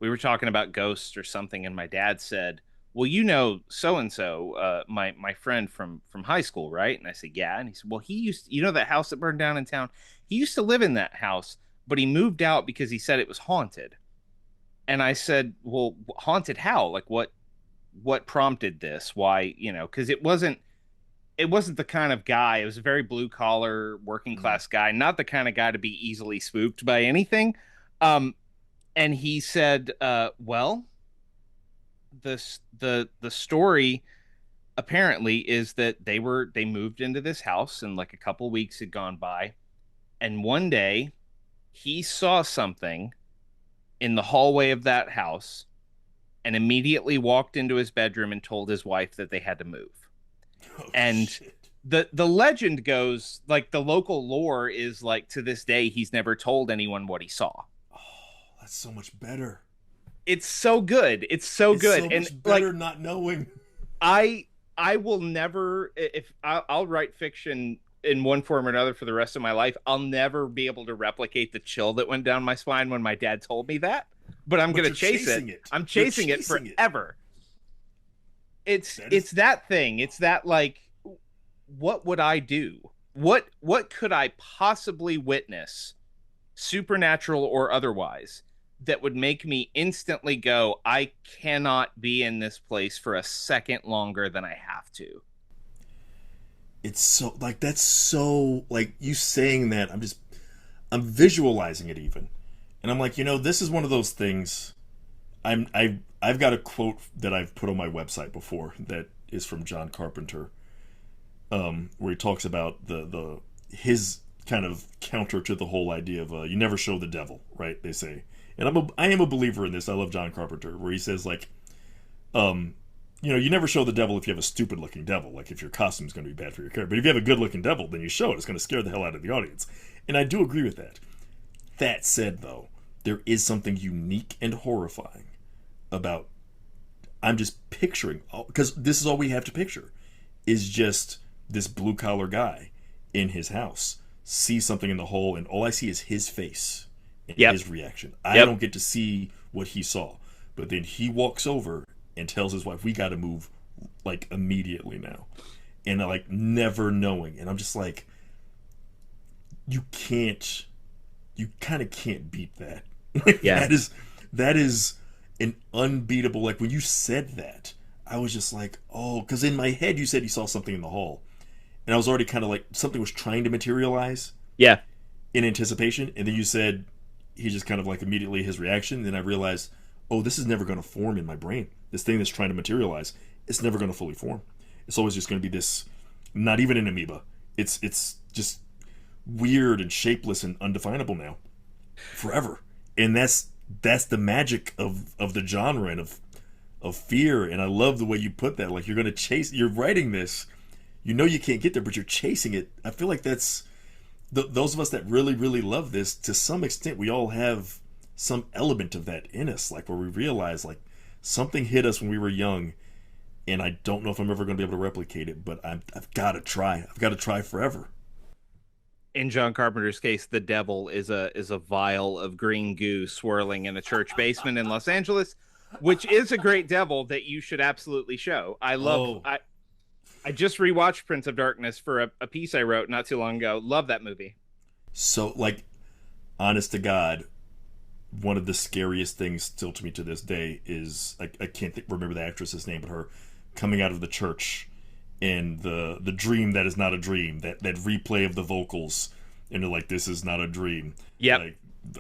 we were talking about ghosts or something, and my dad said, "Well, you know, so and so, my friend from high school, right?" And I said, "Yeah." And he said, "Well, he used, you know, that house that burned down in town. He used to live in that house, but he moved out because he said it was haunted." And I said, "Well, haunted how? Like what prompted this? Why, you know, because it wasn't the kind of guy. It was a very blue collar, working Mm. class guy, not the kind of guy to be easily spooked by anything." Um, and he said, "Well, the story apparently is that they moved into this house, and like a couple weeks had gone by, and one day he saw something in the hallway of that house, and immediately walked into his bedroom and told his wife that they had to move." Oh And shit! the legend goes, like the local lore is like to this day he's never told anyone what he saw. Oh, that's so much better. It's so good. It's so It's good. so And much better like not knowing. I will never, if I'll write fiction in one form or another for the rest of my life, I'll never be able to replicate the chill that went down my spine when my dad told me that. But I'm But gonna you're chase it. chasing it. I'm You're chasing it chasing it. forever. It's That is. it's that thing. It's that like, what would I do? What could I possibly witness supernatural or otherwise, that would make me instantly go, I cannot be in this place for a second longer than I have to. It's so like that's so like you saying that I'm visualizing it even, and I'm like, this is one of those things. I've got a quote that I've put on my website before that is from John Carpenter, where he talks about the his kind of counter to the whole idea of you never show the devil, right? They say, and I am a believer in this. I love John Carpenter, where he says like, you never show the devil if you have a stupid looking devil, like if your costume's going to be bad for your character. But if you have a good looking devil, then you show it. It's going to scare the hell out of the audience, and I do agree with that. That said, though, there is something unique and horrifying about. I'm just picturing, because this is all we have to picture, is just this blue collar guy in his house sees something in the hole, and all I see is his face and Yep. his reaction. I Yep. don't get to see what he saw, but then he walks over and tells his wife, "We got to move like immediately now," and like never knowing, and I'm just like, you can't, you kind of can't beat that. Like Yeah. that is an unbeatable. Like when you said that, I was just like, oh, because in my head you said you saw something in the hall, and I was already kind of like something was trying to materialize Yeah. in anticipation, and then you said he just kind of like immediately his reaction. Then I realized, oh, this is never going to form in my brain. This thing that's trying to materialize, it's never going to fully form. It's always just going to be this, not even an amoeba. It's just weird and shapeless and undefinable now, forever. And that's the magic of the genre and of fear. And I love the way you put that. Like you're going to chase. You're writing this. You know you can't get there, but you're chasing it. I feel like that's those of us that really really love this. To some extent, we all have some element of that in us. Like where we realize like something hit us when we were young, and I don't know if I'm ever going to be able to replicate it. But I've got to try. I've got to try forever. In John Carpenter's case, the devil is a vial of green goo swirling in a church basement in Los Angeles, which is a great devil that you should absolutely show. Oh, I just rewatched Prince of Darkness for a piece I wrote not too long ago. Love that movie. so like honest to God, one of the scariest things still to me to this day is I can't remember the actress's name, but her coming out of the church and the dream that is not a dream, that replay of the vocals, and they're like, this is not a dream, Yep.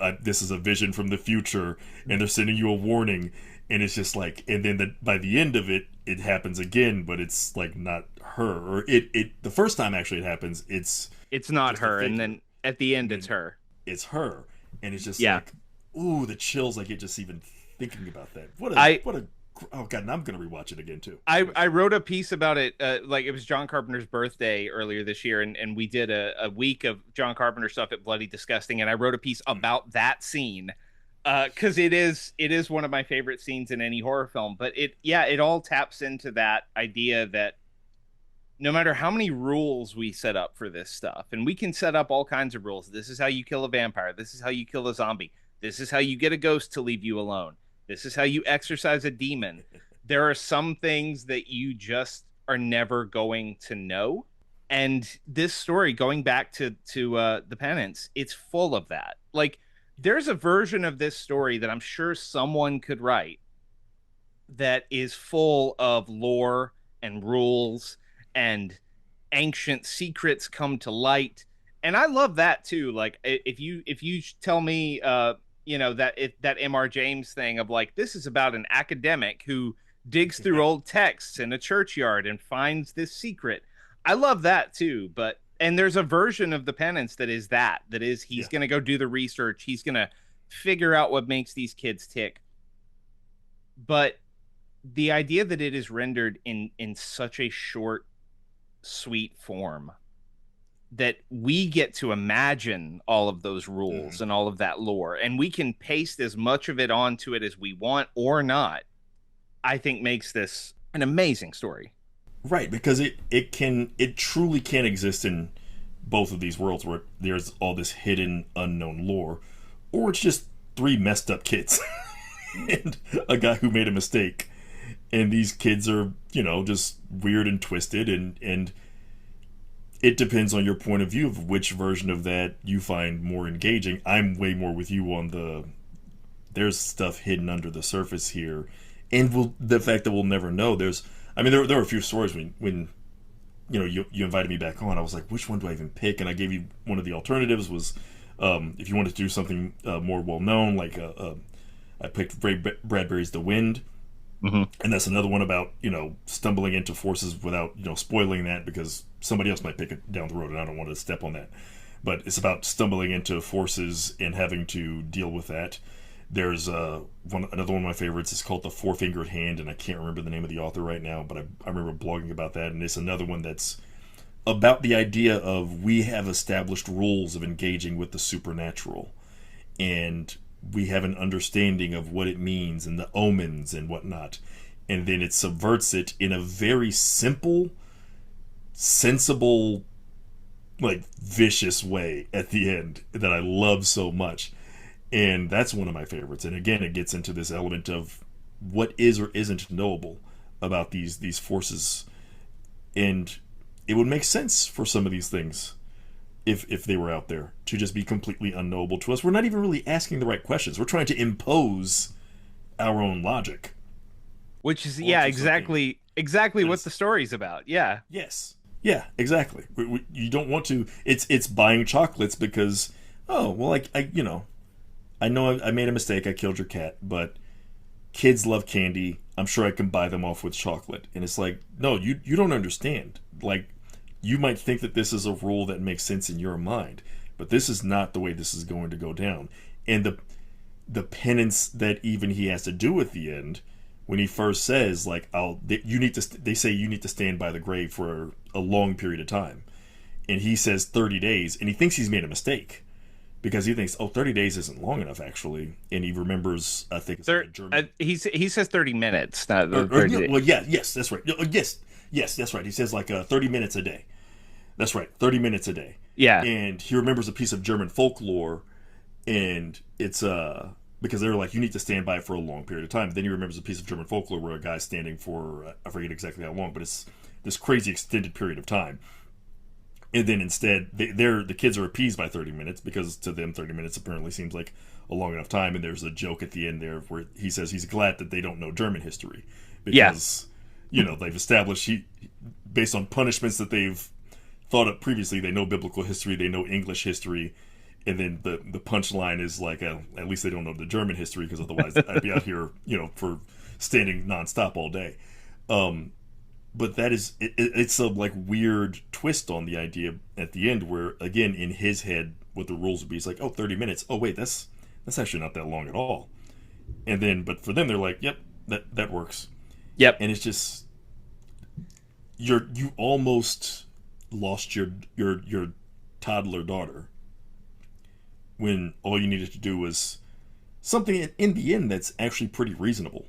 like this is a vision from the future, and they're sending you a warning, and it's just like, and then by the end of it, it happens again, but it's like not her, or it the first time actually it happens, it's It's not just a her, and figure, then at the end and it's then her. it's her, and it's just Yeah. like, ooh, the chills I get just even thinking about that. I What a oh god, and I'm gonna rewatch it again too. I wrote a piece about it. Like it was John Carpenter's birthday earlier this year, and we did a week of John Carpenter stuff at Bloody Disgusting, and I wrote a piece about that scene because it is one of my favorite scenes in any horror film. But it all taps into that idea that no matter how many rules we set up for this stuff, and we can set up all kinds of rules. This is how you kill a vampire. This is how you kill a zombie. This is how you get a ghost to leave you alone. This is how you exorcise a demon. There are some things that you just are never going to know. And this story, going back to the Penance, it's full of that. Like, there's a version of this story that I'm sure someone could write that is full of lore and rules and ancient secrets come to light. And I love that too. Like if you tell me that that MR James thing of like this is about an academic who digs through old texts in a churchyard and finds this secret. I love that too, but and there's a version of the Penance that is he's Yeah. going to go do the research, he's going to figure out what makes these kids tick. But the idea that it is rendered in such a short sweet form that we get to imagine all of those rules Mhm. and all of that lore and we can paste as much of it onto it as we want or not, I think makes this an amazing story. Right, because it truly can exist in both of these worlds where there's all this hidden unknown lore, or it's just three messed up kids and a guy who made a mistake, and these kids are just weird and twisted, and it depends on your point of view of which version of that you find more engaging. I'm way more with you on the there's stuff hidden under the surface here, and the fact that we'll never know. I mean, there were a few stories when you invited me back on. I was like, which one do I even pick? And I gave you one of the alternatives was if you wanted to do something more well known, like I picked Ray Bradbury's The Wind, Hmm. and that's another one about stumbling into forces without spoiling that because somebody else might pick it down the road, and I don't want to step on that. But it's about stumbling into forces and having to deal with that. There's another one of my favorites. It's called The Four Fingered Hand, and I can't remember the name of the author right now, but I remember blogging about that. And it's another one that's about the idea of we have established rules of engaging with the supernatural, and we have an understanding of what it means and the omens and whatnot. And then it subverts it in a very simple, sensible, like vicious way at the end that I love so much. And that's one of my favorites. And again, it gets into this element of what is or isn't knowable about these forces, and it would make sense for some of these things if they were out there to just be completely unknowable to us. We're not even really asking the right questions. We're trying to impose our own logic Which is, yeah, onto something exactly that what is the story's about. Yeah. yes, yeah, exactly. You don't want to. It's buying chocolates because oh well, I know I made a mistake. I killed your cat, but kids love candy. I'm sure I can buy them off with chocolate. And it's like, no, you don't understand. Like, you might think that this is a rule that makes sense in your mind, but this is not the way this is going to go down. And the penance that even he has to do at the end, when he first says, like, they say you need to stand by the grave for a long period of time, and he says 30 days, and he thinks he's made a mistake because he thinks, oh, 30 days isn't long enough, actually. And he remembers, I think it's like a German. He says 30 minutes, not Or, the 30 days. well, yeah, yes, that's right. Yes, that's right. He says like 30 minutes a day. That's right, 30 minutes a day. Yeah. And he remembers a piece of German folklore, and it's because they were like, you need to stand by for a long period of time. Then he remembers a piece of German folklore where a guy's standing for, I forget exactly how long, but it's this crazy extended period of time. And then instead, the kids are appeased by 30 minutes because to them 30 minutes apparently seems like a long enough time. And there's a joke at the end there where he says he's glad that they don't know German history Yeah. because they've established based on punishments that they've thought of previously, they know biblical history, they know English history, and then the punchline is like at least they don't know the German history because otherwise I'd be out here for standing nonstop all day. But that is it's a like weird twist on the idea at the end where again in his head what the rules would be is like, oh, 30 minutes, oh wait, that's actually not that long at all. And then but for them they're like, yep, that works. Yep. And it's just you almost lost your toddler daughter when all you needed to do was something in the end that's actually pretty reasonable.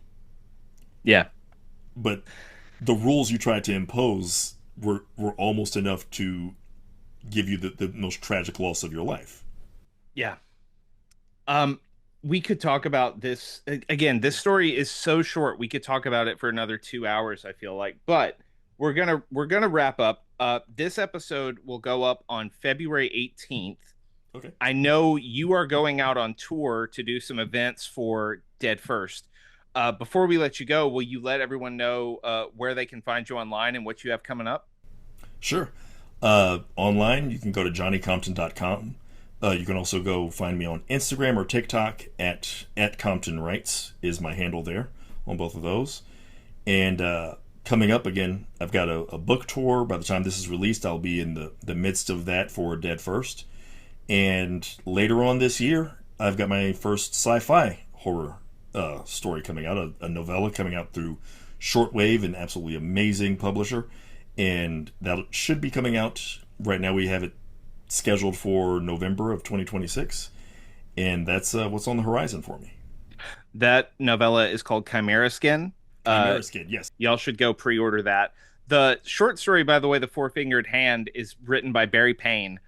Yeah. But the rules you tried to impose were almost enough to give you the most tragic loss of your life. Yeah. Um, we could talk about this again. This story is so short. We could talk about it for another 2 hours, I feel like. But we're gonna wrap up. This episode will go up on February 18th. Okay. I know you are going out on tour to do some events for Dead First. Before we let you go, will you let everyone know where they can find you online and what you have coming up? Sure. Online, you can go to johnnycompton.com. You can also go find me on Instagram or TikTok at Compton Writes is my handle there on both of those. And coming up again, I've got a book tour. By the time this is released, I'll be in the midst of that for Dead First. And later on this year, I've got my first sci-fi horror story coming out, a novella coming out through Shortwave, an absolutely amazing publisher. And that should be coming out. Right now we have it scheduled for November of 2026. And that's what's on the horizon for me. That novella is called Chimera Skin. Chimera Skin, yes. Y'all should go pre-order that. The short story, by the way, The Four Fingered Hand, is written by Barry Payne.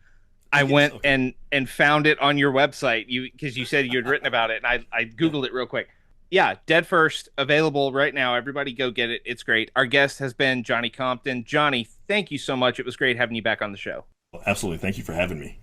I Yes, went okay. and found it on your website because you said you'd written about it, and I Yeah. googled it real quick. Yeah, Dead First available right now. Everybody go get it. It's great. Our guest has been Johnny Compton. Johnny, thank you so much. It was great having you back on the show. Absolutely. Thank you for having me.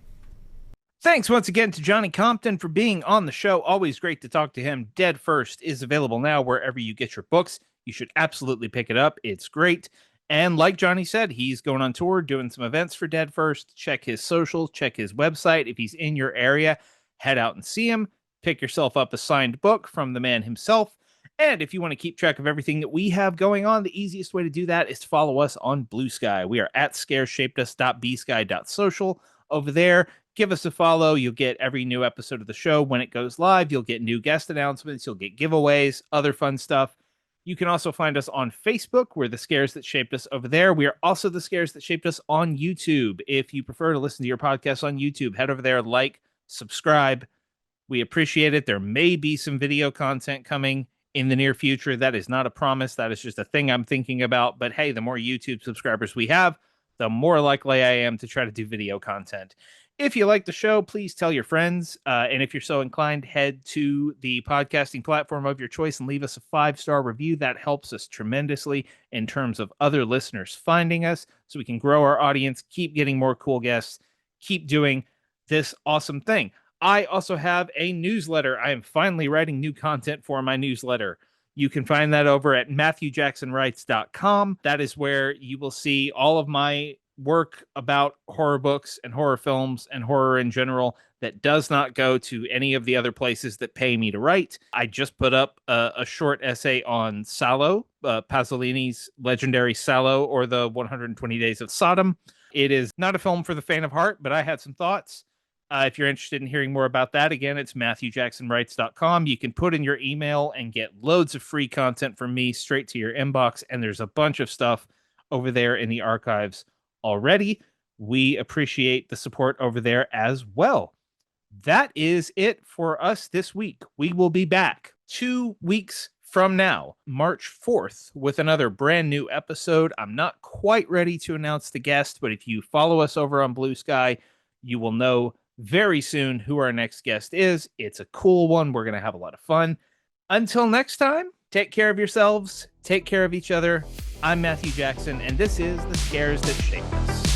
Thanks once again to Johnny Compton for being on the show. Always great to talk to him. Dead First is available now wherever you get your books. You should absolutely pick it up. It's great. And like Johnny said, he's going on tour, doing some events for Dead First. Check his socials, check his website. If he's in your area, head out and see him. Pick yourself up a signed book from the man himself. And if you want to keep track of everything that we have going on, the easiest way to do that is to follow us on Blue Sky. We are at scareshapedus.bsky.social. Over there, give us a follow. You'll get every new episode of the show when it goes live. You'll get new guest announcements. You'll get giveaways, other fun stuff. You can also find us on Facebook. We're the Scares That Shaped Us over there. We are also the Scares That Shaped Us on YouTube. If you prefer to listen to your podcast on YouTube, head over there, like, subscribe. We appreciate it. There may be some video content coming in the near future. That is not a promise. That is just a thing I'm thinking about. But hey, the more YouTube subscribers we have, the more likely I am to try to do video content. If you like the show, please tell your friends. And if you're so inclined, head to the podcasting platform of your choice and leave us a 5-star review. That helps us tremendously in terms of other listeners finding us so we can grow our audience, keep getting more cool guests, keep doing this awesome thing. I also have a newsletter. I am finally writing new content for my newsletter. You can find that over at MatthewJacksonWrites.com. That is where you will see all of my work about horror books and horror films and horror in general that does not go to any of the other places that pay me to write. I just put up a short essay on Salò, Pasolini's legendary Salò, or the 120 Days of Sodom. It is not a film for the faint of heart, but I had some thoughts. If you're interested in hearing more about that, again, it's MatthewJacksonWrites.com. You can put in your email and get loads of free content from me straight to your inbox, and there's a bunch of stuff over there in the archives already. We appreciate the support over there as well. That is it for us this week. We will be back 2 weeks from now, March 4th, with another brand new episode. I'm not quite ready to announce the guest, but if you follow us over on Blue Sky, you will know very soon who our next guest is. It's a cool one. We're going to have a lot of fun. Until next time, take care of yourselves. Take care of each other. I'm Matthew Jackson, and this is The Scares That Shaped Us.